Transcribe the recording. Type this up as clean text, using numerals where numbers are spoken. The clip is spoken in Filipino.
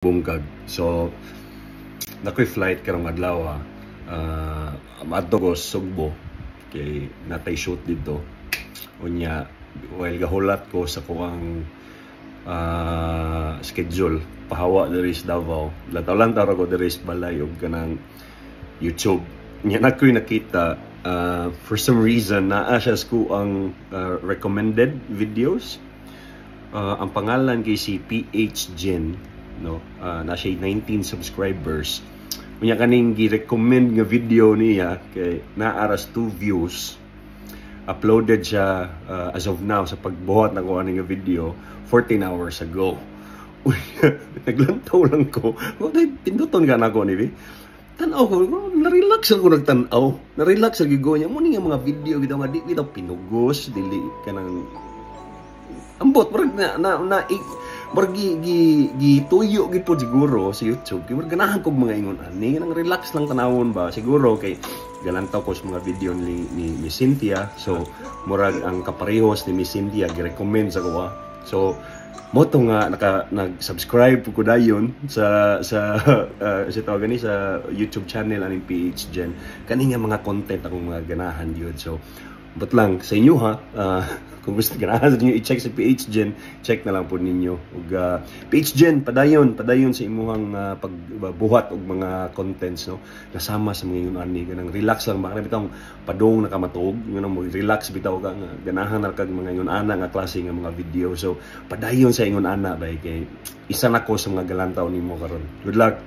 bungkag. So nakoy flight karong adlaw maadto ko Sugbo kay natay shoot dito. Unya while gahulat ko sa kuang schedule pahawa diri sa Davao. Lantaw-lantaw ra ko diri sa balay og kanang YouTube. Nya nakoy nakita for some reason naa siya ko ang recommended videos. Ang pangalan kay si PH Gen, no, na siya 19 subscribers. Unya kaning gi-recommend nga video niya kay naaras 2 views. Uploaded siya as of now sa pagbuhat na ko nga video 14 hours ago. Naglantaw lang ko. Pinduton ka na ko ni tanaw ko, na-relax ako nagtanaw. Na-relax ako go niya. Muna nga mga video bitaw nga di bitaw pinugos, dili ka nang ambot marag marag gituyo gid po siguro sa YouTube. Kay marag ganahan kog mga ingon ani nang relax lang tanawon ba siguro kay galantaw ko sa mga video ni Cynthia. So murag ang kaparehos ni Miss Cynthia gi-recommend sa ko. So mo to nga nag-subscribe ko dayon sa tawag ni sa YouTube channel aning PH Gen. Kani nga mga content akong mga ganahan yun. So but lang sa inyo ha, kung gusto ganahan niyo i-check sa PH Gen, check na lang po ninyo. Ug PH Gen padayon sa imuhang pagbuhat og mga contents, no, nasama sa mga ingon ani kanang relax lang ba bitaw padong nakamatuog ngano mo relax bitaw ka nga ganahan ra kag mga ingon ana nga klase nga mga video. So padayon sa ingon ana bay kay isa na ko sa mga galantaw nimo karon. Good luck.